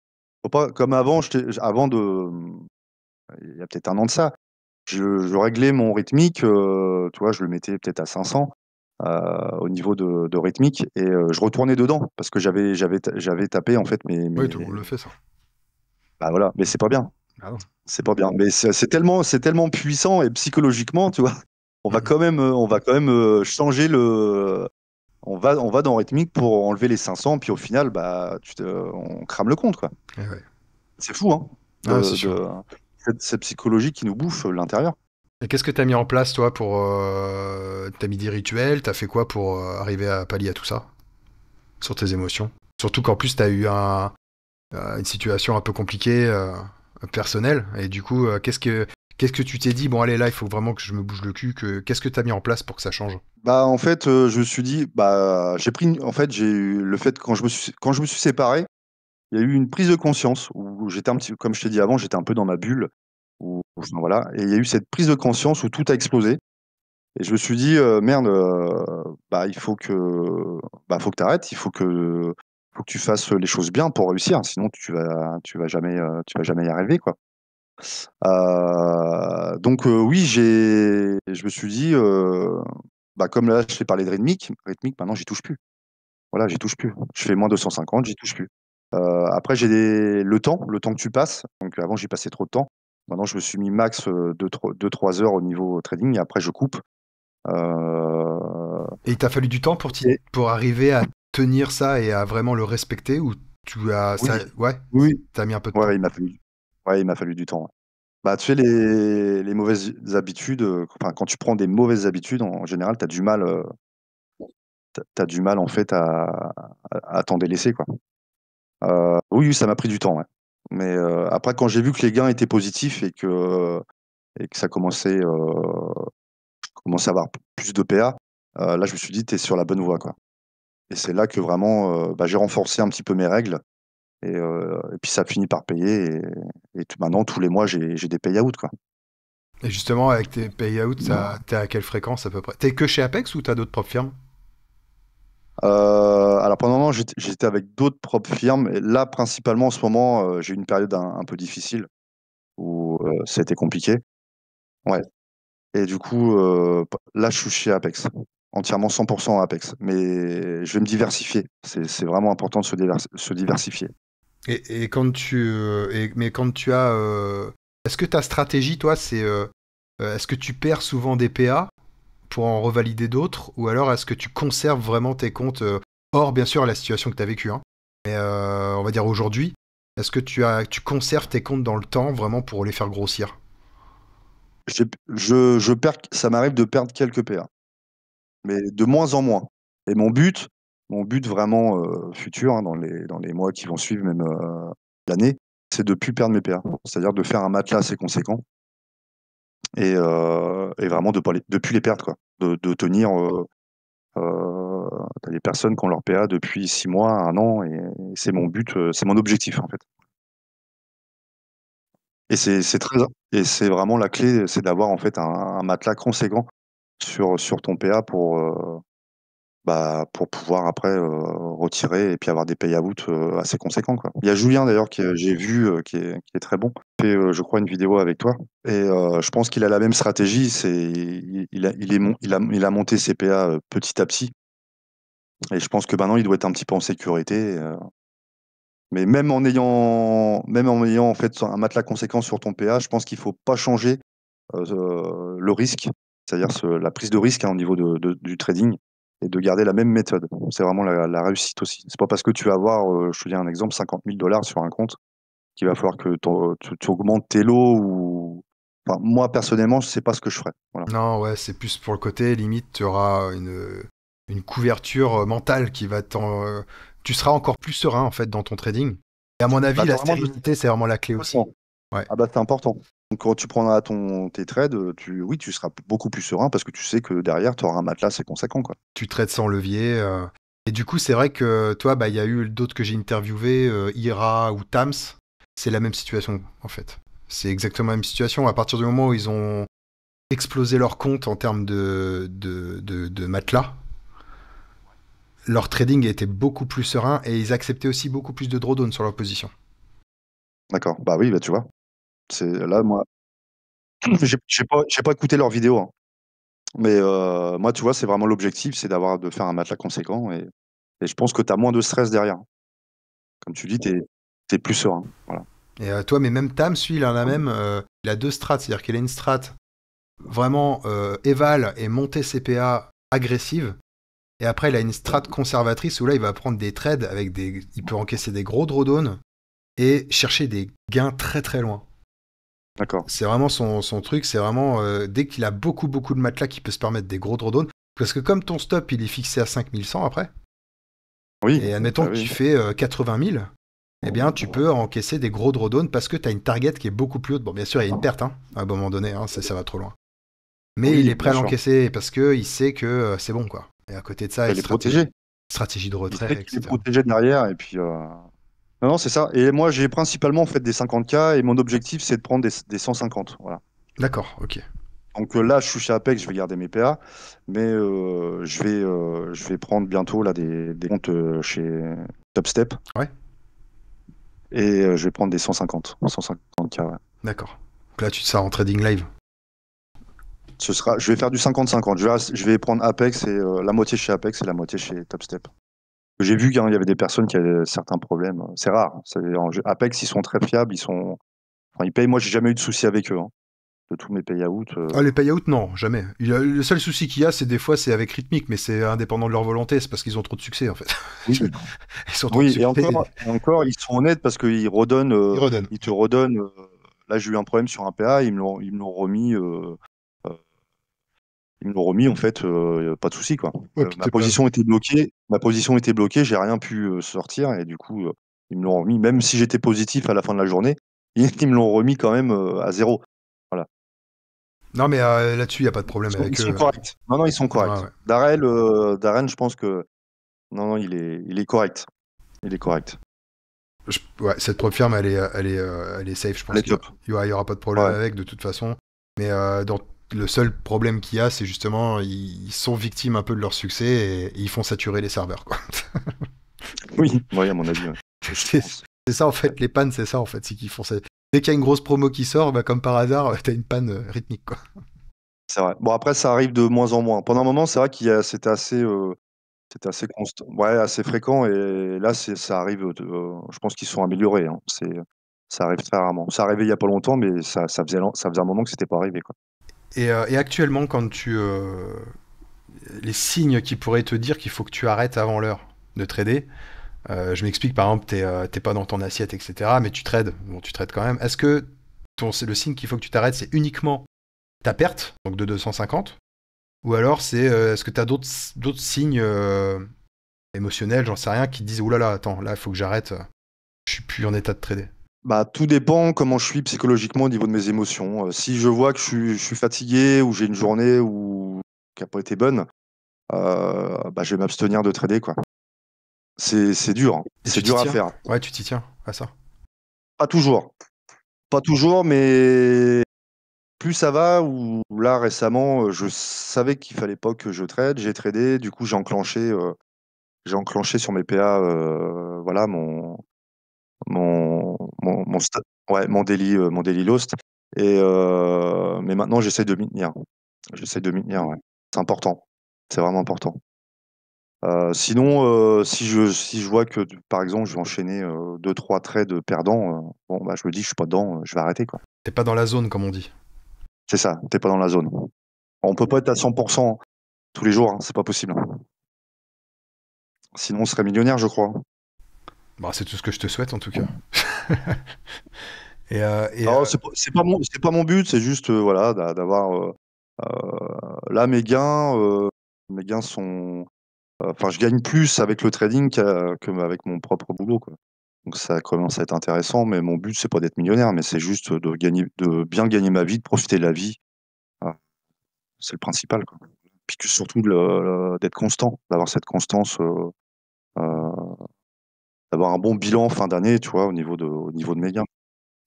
Faut pas, comme avant, avant il y a peut-être un an de ça, je réglais mon rythmique, tu vois, je le mettais peut-être à 500 au niveau de rythmique, et je retournais dedans parce que j'avais tapé en fait Oui, tout le monde le fait, ça. bah voilà, mais c'est pas bien. Ah non. C'est pas bien. Mais c'est tellement puissant et psychologiquement, tu vois, Mhm. on va quand même changer on va dans rythmique pour enlever les 500, puis au final, bah, on crame le compte, quoi. Eh ouais. C'est fou, hein, Ah, c'est sûr. cette psychologie qui nous bouffe l'intérieur. Et qu'est-ce que t'as mis en place, toi, pour... T'as mis des rituels, t'as fait quoi pour arriver à pallier à tout ça, sur tes émotions? Surtout qu'en plus, t'as eu une situation un peu compliquée, personnelle, et du coup, qu'est-ce que tu t'es dit, bon allez là, il faut vraiment que je me bouge le cul, qu'est-ce que t'as mis en place pour que ça change? Bah, en fait, je me suis dit, bah, en fait, j'ai eu le fait, quand je me suis séparé, il y a eu une prise de conscience où j'étais un petit, comme je t'ai dit avant, j'étais un peu dans ma bulle, enfin, voilà, et il y a eu cette prise de conscience où tout a explosé. Et je me suis dit, merde, bah, faut que t'arrêtes, faut que tu fasses les choses bien pour réussir, sinon tu vas jamais y arriver, quoi. Donc, oui, je me suis dit, bah, comme là, je t'ai parlé de rythmique, maintenant, j'y touche plus. Voilà, j'y touche plus. Je fais moins 250, j'y touche plus. Après, le temps que tu passes. Donc, avant, j'y passais trop de temps. Maintenant, je me suis mis max 2-3 heures au niveau trading, et après, je coupe. Euh, Et il t'a fallu du temps pour, et pour arriver à tenir ça et à vraiment le respecter, ou tu as... oui, Ça, ouais, oui, t'as mis un peu de temps. ouais, il m'a fallu du temps. Ouais. Bah, tu sais, les mauvaises habitudes, enfin, quand tu prends des mauvaises habitudes, en général, t'as du mal, en fait, à t'en délaisser, quoi. Oui, oui, ça m'a pris du temps, ouais. Mais après, quand j'ai vu que les gains étaient positifs et que ça commençait à avoir plus de PA, là, je me suis dit, t'es sur la bonne voie, quoi. Et c'est là que vraiment, bah, j'ai renforcé un petit peu mes règles. Et puis ça finit par payer. Maintenant, tous les mois, j'ai des payouts, quoi. Et justement, avec tes payouts, t'es à quelle fréquence à peu près? T'es que chez Apex ou t'as d'autres propres firmes? Alors pendant un moment, j'étais avec d'autres propres firmes. Et là, principalement, en ce moment, j'ai eu une période un peu difficile où ça a été compliqué. Ouais. Et du coup, là, je suis chez Apex. Entièrement 100% Apex. Mais je vais me diversifier. C'est vraiment important de se diversifier. Et quand mais quand tu as... est-ce que ta stratégie, toi, c'est... est-ce que tu perds souvent des PA pour en revalider d'autres, ou alors est-ce que tu conserves vraiment tes comptes, hors bien sûr la situation que tu as vécue, hein, mais on va dire aujourd'hui, est-ce que tu conserves tes comptes dans le temps vraiment pour les faire grossir? Ça m'arrive de perdre quelques PA, mais de moins en moins. Et mon but vraiment futur, hein, dans les mois qui vont suivre, même l'année, c'est de plus perdre mes PA. C'est-à-dire de faire un matelas assez conséquent et vraiment de plus les perdre, quoi. De tenir. T'as des personnes qui ont leur PA depuis 6 mois, un an, et c'est mon but, c'est mon objectif, en fait. Et et c'est vraiment la clé, c'est d'avoir en fait un matelas conséquent sur ton PA pour pouvoir après retirer et puis avoir des payouts assez conséquents, quoi. Il y a Julien d'ailleurs j'ai vu qui est très bon. Il fait, je crois, une vidéo avec toi. Et je pense qu'il a la même stratégie. Il a monté ses PA petit à petit. Et je pense que maintenant il doit être un petit peu en sécurité. Mais même en ayant en fait un matelas conséquent sur ton PA, je pense qu'il faut pas changer le risque, c'est-à-dire la prise de risque, hein, au niveau du trading, et de garder la même méthode. C'est vraiment la réussite aussi. C'est pas parce que tu vas avoir, je te dis un exemple, 50 000 $ sur un compte qu'il va falloir que tu augmentes tes lots Enfin, moi, personnellement, je sais pas ce que je ferais. Voilà. Non, ouais, c'est plus pour le côté, limite, tu auras une couverture mentale qui va tu seras encore plus serein, en fait, dans ton trading. Et à mon avis, Bah, la t'as vraiment de sérénité, c'est vraiment la clé aussi. stress. Ouais. Ah bah, c'est important. Donc, quand tu prendras tes trades, oui, tu seras beaucoup plus serein parce que tu sais que derrière, tu auras un matelas assez conséquent, quoi. Tu trades sans levier. Et du coup, c'est vrai que toi, bah, il y a eu d'autres que j'ai interviewés, Ira ou Tams. C'est la même situation, en fait. C'est exactement la même situation. À partir du moment où ils ont explosé leur compte en termes de matelas, leur trading était beaucoup plus serein et ils acceptaient aussi beaucoup plus de drawdown sur leur position. D'accord. Bah oui, bah tu vois. C'est là, moi, j'ai pas écouté leurs vidéos, hein. Mais moi, tu vois, c'est vraiment l'objectif, c'est de faire un matelas conséquent et je pense que tu as moins de stress derrière. Comme tu dis, tu es plus serein. Voilà. Et toi, mais même Tam, celui, il en a même, il a deux strats, c'est-à-dire qu'il a une strat vraiment éval et montée CPA agressive, et après il a une strat conservatrice où là il va prendre des trades avec il peut encaisser des gros drawdowns et chercher des gains très très loin. D'accord. C'est vraiment son truc, c'est vraiment dès qu'il a beaucoup de matelas qui peut se permettre des gros drawdowns, parce que comme ton stop il est fixé à 5100 après, Oui, et admettons bah que tu oui. fais 80 000, eh bien, tu peux encaisser des gros drawdowns parce que tu as une target qui est beaucoup plus haute. Bon, bien sûr, il y a une perte, hein, à un moment donné, hein, ça va trop loin. Mais il Oui, est prêt bien à sûr. l'encaisser parce qu'il sait que c'est bon, quoi. Et à côté de ça, Bah, il il est protégé. stratégie de Il sait retrait, qu'il est etc. protégé derrière et puis, non, non, c'est ça. Et moi, j'ai principalement fait des 50K et mon objectif, c'est de prendre des 150. Voilà. D'accord, ok. Donc là, je suis chez Apex, je vais garder mes PA, mais je vais prendre bientôt là, des comptes chez Topstep Ouais, et je vais prendre des 150K. Ouais. d'accord. Donc là, tu te sors en trading live. Je vais faire du 50-50. Je vais prendre Apex et la moitié chez Apex et la moitié chez Topstep. J'ai vu qu'il y avait des personnes qui avaient certains problèmes. C'est rare. Apex, ils sont très fiables. Enfin, ils payent. Moi, j'ai jamais eu de soucis avec eux, hein. De tous mes payouts. Ah, les payouts, non, jamais. Le seul souci qu'il y a, c'est des fois, c'est avec Rhythmic, mais c'est indépendant de leur volonté, c'est parce qu'ils ont trop de succès, en fait. Oui, Ils ont trop de oui. Et succès. encore, ils sont honnêtes parce qu'ils redonnent. Ils redonnent. Ils te redonnent. Là, j'ai eu un problème sur un PA. Ils me l'ont remis. Euh, Ils me l'ont remis, en fait, pas de souci, quoi. Ouais, puis Ma position était bloquée. Ma position était bloquée. J'ai rien pu sortir et du coup, ils me l'ont remis. Même si j'étais positif à la fin de la journée, ils me l'ont remis quand même à zéro. Voilà. Non, mais là-dessus, il n'y a pas de problème Ils avec sont eux. corrects. Non, non, ils sont Ouais, corrects. ouais. Darren, je pense que non, non, il est correct. Il est correct. Ouais, cette prop firme, elle est safe. Je Elle pense est top. il y aura pas de problème Ouais. avec, de toute façon. Mais le seul problème qu'il y a, c'est justement, ils sont victimes un peu de leur succès et ils font saturer les serveurs, quoi. Oui, oui, à mon avis. Ouais. Je C'est pense. c'est ça, en fait, les pannes, c'est ça, en fait, c'est qu'ils font ça. Dès qu'il y a une grosse promo qui sort, bah, comme par hasard, t'as une panne rythmique, quoi. C'est vrai. Bon, après, ça arrive de moins en moins. Pendant un moment, c'est vrai c'était assez constant, ouais, assez fréquent. Et là, ça arrive. Je pense qu'ils se sont améliorés, hein. Ça arrive très rarement. Ça arrivait il y a pas longtemps, mais ça faisait un moment que c'était pas arrivé, quoi. Et actuellement, quand les signes qui pourraient te dire qu'il faut que tu arrêtes avant l'heure de trader, je m'explique, par exemple, t'es pas dans ton assiette, etc., mais tu trades. Bon, tu trades quand même. Est-ce que c'est le signe qu'il faut que tu t'arrêtes, c'est uniquement ta perte, donc de 250, ou alors est-ce que tu as d'autres signes émotionnels, j'en sais rien, qui te disent oulala, attends, là, il faut que j'arrête, je suis plus en état de trader. Bah, tout dépend comment je suis psychologiquement au niveau de mes émotions. Si je vois que je suis fatigué ou j'ai une journée qui a pas été bonne, bah, je vais m'abstenir de trader, quoi. C'est dur, hein. Et C'est tu t'y dur à tiens? faire. Ouais, tu t'y tiens à ça. Pas toujours. Pas toujours, mais plus ça va, ou là récemment, je savais qu'il fallait pas que je trade, j'ai tradé, du coup j'ai enclenché sur mes PA, voilà mon ouais, mon daily lost. Mais maintenant j'essaie de m'y tenir. J'essaie de m'y tenir, ouais. C'est important. C'est vraiment important. Sinon, si je vois que, par exemple, je vais enchaîner 2-3 trades perdants, bon, bah, je me dis, je suis pas dedans, je vais arrêter, quoi. T'es pas dans la zone, comme on dit. C'est ça, t'es pas dans la zone. On peut pas être à 100% tous les jours, hein, c'est pas possible. Sinon, on serait millionnaire, je crois. Bah, c'est tout ce que je te souhaite, en tout cas. Et Alors c'est pas mon but, c'est juste, voilà, d'avoir, là mes gains sont, enfin je gagne plus avec le trading qu'avec mon propre boulot, quoi. Donc ça commence à être intéressant, mais mon but c'est pas d'être millionnaire, mais c'est juste de bien gagner ma vie, de profiter de la vie. Voilà, c'est le principal, quoi. Puis que surtout d'être constant, d'avoir cette constance, heu, d'avoir un bon bilan fin d'année, tu vois? Au niveau de mes gains.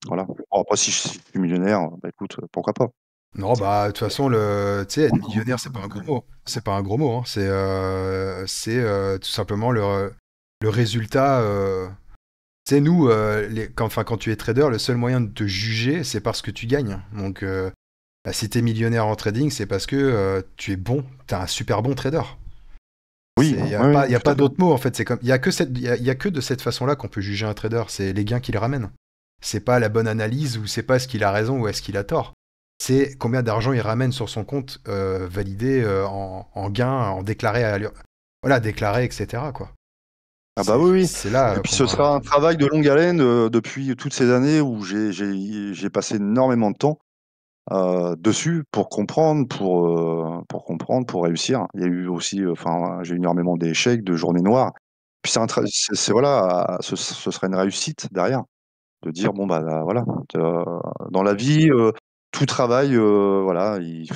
Voilà. Bon après si je suis millionnaire, bah écoute, pourquoi pas? non, bah, de toute façon, tu sais, être millionnaire, c'est pas un gros mot. C'est pas un gros mot, hein. C'est tout simplement le résultat. Tu sais, nous, quand tu es trader, le seul moyen de te juger, c'est parce que tu gagnes. Donc, bah, si t'es millionnaire en trading, c'est parce que tu es bon, t'es un super bon trader. Oui, Il y a oui, pas, oui, y a tout pas à fait. d'autre mot, en fait. C'est comme, il y a que y a que de cette façon-là qu'on peut juger un trader. C'est les gains qu'il ramène. C'est pas la bonne analyse ou c'est pas est-ce qu'il a raison ou est-ce qu'il a tort. C'est combien d'argent il ramène sur son compte validé en gain, en déclaré, voilà, déclaré, etc. Quoi. Ah bah oui, oui. C'est là Et puis qu'on ce voit. sera un travail de longue haleine, depuis toutes ces années où j'ai passé énormément de temps, dessus pour comprendre, pour réussir. Il y a eu aussi, enfin, j'ai eu énormément d'échecs, de journées noires. Puis c'est voilà, ce serait une réussite derrière, de dire: «Bon, bah, là, voilà, heu, dans la vie, tout travail, voilà, il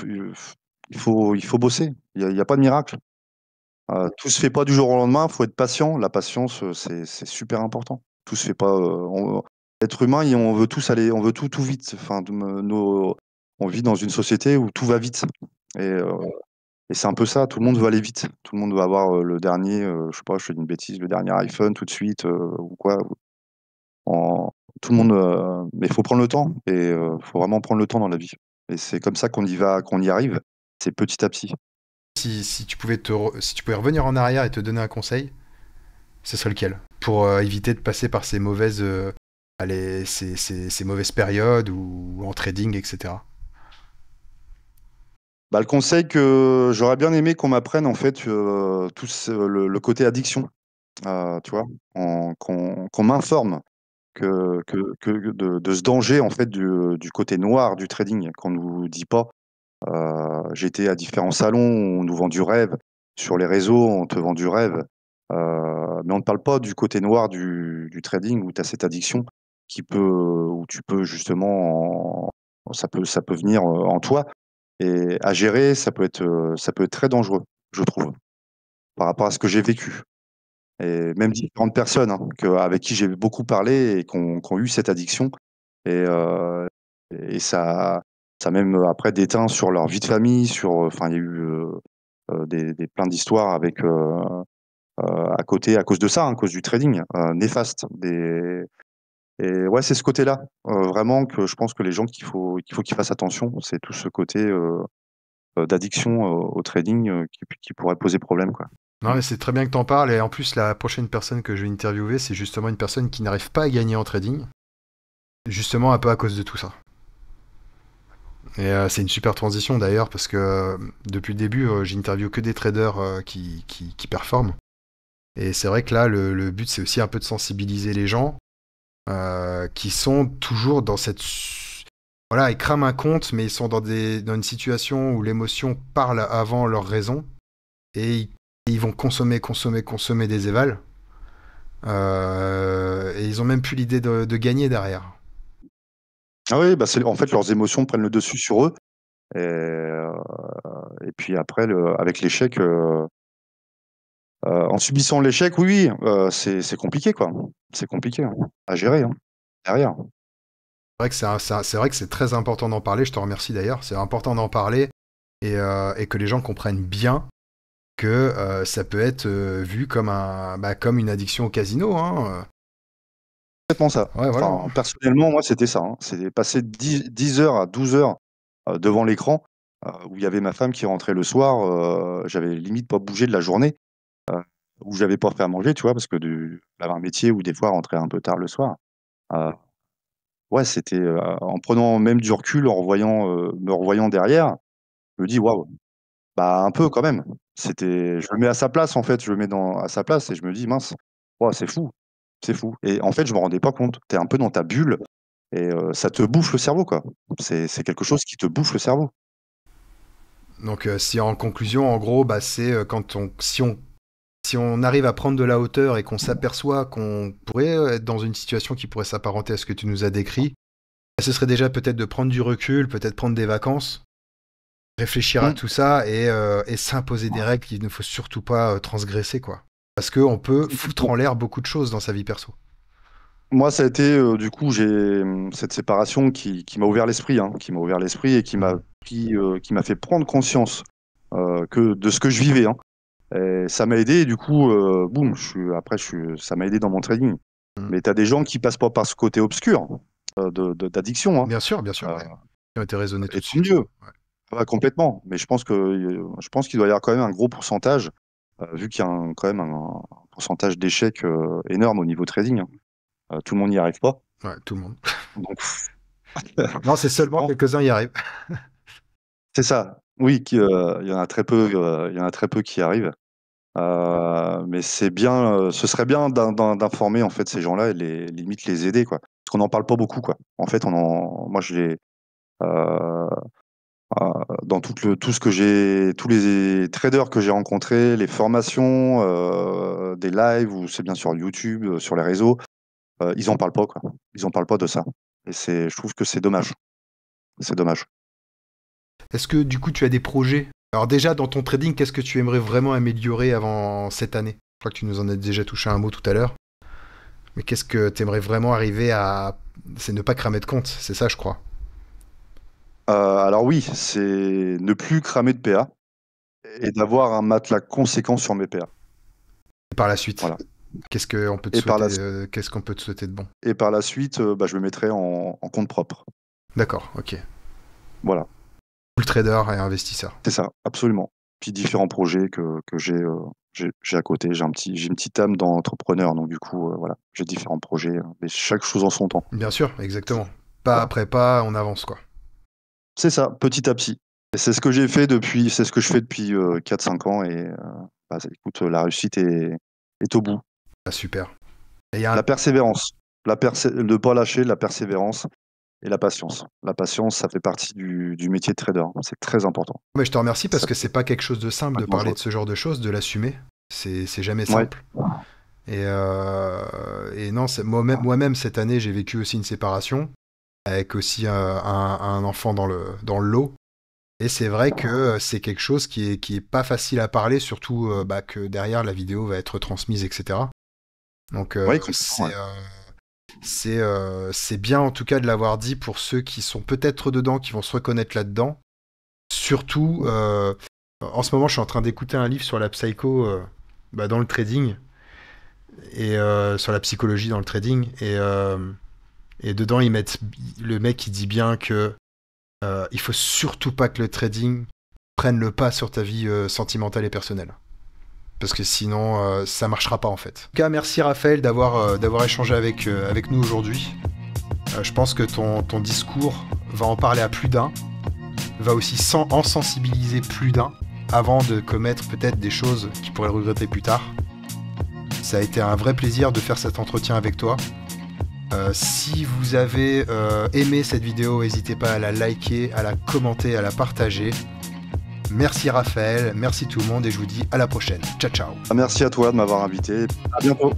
faut bosser. Il y a pas de miracle». Tout se fait pas du jour au lendemain, faut être patient. La patience, c'est super important. Tout se fait pas, l'être humain, on veut tout, tout vite. Enfin, on vit dans une société où tout va vite et heu et c'est un peu ça, tout le monde veut aller vite. Tout le monde veut avoir, le dernier, je sais pas, je te dis une bêtise, le dernier iPhone tout de suite, ou quoi, en tout le monde, mais il faut prendre le temps et faut vraiment prendre le temps dans la vie et c'est comme ça qu'on y arrive, c'est petit à petit. Si tu pouvais si tu pouvais revenir en arrière et te donner un conseil, ce serait lequel? Pour éviter de passer par ces mauvaises, allez, ces mauvaises périodes ou en trading, etc. Bah, le conseil que j'aurais bien aimé qu'on m'apprenne en fait, tout ce le côté addiction, tu vois? Qu'on m'informe que de ce danger en fait du côté noir du trading qu'on nous dit pas. J'ai été à différents salons où on nous vend du rêve. Sur les réseaux, on te vend du rêve, mais on ne parle pas du côté noir du trading où tu as cette addiction où tu peux justement ça peut venir, en toi et à gérer, ça peut être très dangereux, je trouve, par rapport à ce que j'ai vécu et même différentes personnes, hein, avec qui j'ai beaucoup parlé et qui ont eu cette addiction et et ça a même, après déteint sur leur vie de famille, enfin il y a eu, des plein d'histoires avec, à côté à cause de ça, hein, à cause du trading, néfaste. Et ouais, c'est ce côté-là, vraiment que je pense que les gens qu'il faut qu'ils fassent attention, c'est tout ce côté, d'addiction au trading, qui pourrait poser problème, quoi. Non, mais c'est très bien que t'en parles. Et en plus, la prochaine personne que je vais interviewer, c'est justement une personne qui n'arrive pas à gagner en trading, justement un peu à cause de tout ça. Et c'est une super transition d'ailleurs, parce que depuis le début, j'interviewe que des traders qui performent. Et c'est vrai que là, le but, c'est aussi un peu de sensibiliser les gens qui sont toujours dans cette... Voilà, ils crament un compte, mais ils sont dans une situation où l'émotion parle avant leur raison. Et ils vont consommer des évals. Et ils ont même plus l'idée de gagner derrière. Ah oui, bah, c'est en fait, leurs émotions prennent le dessus sur eux et puis après avec l'échec, en subissant l'échec, oui, oui, c'est compliqué, quoi. C'est compliqué, hein, à gérer, hein, derrière. C'est vrai que c'est vrai que c'est très important d'en parler. Je te remercie d'ailleurs. C'est important d'en parler et que les gens comprennent bien que ça peut être vu comme comme une addiction au casino. Hein. Complètement ça. Ouais, voilà. Hein. Enfin, personnellement, moi, c'était ça, hein. C'est passer 10 heures à 12 heures, devant l'écran, où il y avait ma femme qui rentrait le soir, j'avais limite pas bougé de la journée, où j'avais pas fait à manger, tu vois? Parce que j'avais un métier où des fois, rentrer un peu tard le soir. Heu, ouais, c'était, en prenant même du recul, me revoyant derrière, je me dis: «Waouh!» Bah, un peu quand même. Je me mets à sa place, en fait, je me mets à sa place et je me dis: «Mince, waouh, c'est fou, c'est fou» et en fait, je me rendais pas compte. Tu es un peu dans ta bulle et ça te bouffe le cerveau, quoi. C'est quelque chose qui te bouffe le cerveau. Donc, si en conclusion, en gros, bah, c'est si on arrive à prendre de la hauteur et qu'on s'aperçoit qu'on pourrait être dans une situation qui pourrait s'apparenter à ce que tu nous as décrit, bah, ce serait déjà peut-être de prendre du recul, peut-être prendre des vacances, réfléchir à Mmh. tout ça et s'imposer des règles qu'il ne faut surtout pas transgresser, quoi. Parce qu'on peut foutre en l'air beaucoup de choses dans sa vie perso. Moi, ça a été, du coup, cette séparation qui m'a ouvert l'esprit, hein, qui m'a ouvert l'esprit et qui m'a fait prendre conscience que de ce que je vivais, hein. Et ça m'a aidé, et du coup, boum, ça m'a aidé dans mon trading. Mm. Mais tu as des gens qui passent pas par ce côté obscur d'addiction, hein. Bien sûr, Euh, ouais. Qui ont été raisonnés tout et de tant suite. mieux. Ouais. Ouais, complètement. Mais je pense qu'il doit y avoir quand même un gros pourcentage, vu qu'il y a quand même un pourcentage d'échecs énorme au niveau trading, hein. Tout le monde n'y arrive pas. Ouais, tout le monde. Donc, Non, c'est je seulement pense, quelques-uns y arrivent. c'est ça. Oui, il y en a très peu, il y en a très peu qui y arrivent. Mais c'est bien, ce serait bien d'informer en fait ces gens-là et limite les aider, quoi. Parce qu'on n'en parle pas beaucoup, quoi. En fait, moi euh, dans tout ce que tous les traders que j'ai rencontrés, les formations, des lives ou c'est bien sur YouTube, sur les réseaux, ils en parlent pas, quoi. Ils en parlent pas de ça. Et je trouve que c'est dommage. C'est dommage. Est-ce que du coup tu as des projets? Alors déjà dans ton trading, qu'est-ce que tu aimerais vraiment améliorer avant cette année? Je crois que tu nous en as déjà touché un mot tout à l'heure. Mais qu'est-ce que tu aimerais vraiment arriver à... C'est ne pas cramer de compte, c'est ça je crois. Alors oui, c'est ne plus cramer de PA et d'avoir un matelas conséquent sur mes PA. Et par la suite, Voilà. qu'est-ce qu'on peut te souhaiter de bon? Et par la suite, je me mettrai en compte propre. D'accord, ok. Voilà, Full trader et investisseur. c'est ça, absolument. Puis différents projets que j'ai à côté. J'ai une petite âme d'entrepreneur, donc du coup, voilà, j'ai différents projets, mais chaque chose en son temps. Bien sûr, exactement. Pas Voilà. après pas, on avance quoi. C'est ça, petit à petit. Et c'est ce que je fais depuis 4-5 ans, et écoute, la réussite est au bout. Ah, super. Et il y a La persévérance, de ne pas lâcher, la persévérance et la patience. La patience, ça fait partie du métier de trader. C'est très important. Mais je te remercie parce Ça que peut c'est pas quelque chose de simple de être parler dangereux. de ce genre de choses, de l'assumer. C'est jamais Ouais. simple. Et non, moi-même cette année, j'ai vécu aussi une séparation avec aussi un enfant dans le lot. Et c'est vrai que c'est quelque chose qui est pas facile à parler, surtout que derrière la vidéo va être transmise, etc. Donc Oui, complètement. Ouais. c'est bien en tout cas de l'avoir dit pour ceux qui sont peut-être dedans, qui vont se reconnaître là-dedans. Surtout, en ce moment, je suis en train d'écouter un livre sur la psycho dans le trading et sur la psychologie dans le trading et dedans ils mettent le mec qui dit bien que il faut surtout pas que le trading prenne le pas sur ta vie sentimentale et personnelle. Parce que sinon, ça marchera pas en fait. En tout cas, merci Raphaël d'avoir échangé avec nous aujourd'hui. Je pense que ton discours va en parler à plus d'un, va aussi en sensibiliser plus d'un avant de commettre peut-être des choses qu'il pourrait regretter plus tard. Ça a été un vrai plaisir de faire cet entretien avec toi. Si vous avez aimé cette vidéo, n'hésitez pas à la liker, à la commenter, à la partager. Merci Raphaël, merci tout le monde et je vous dis à la prochaine. Ciao ciao. Merci à toi de m'avoir invité. À bientôt.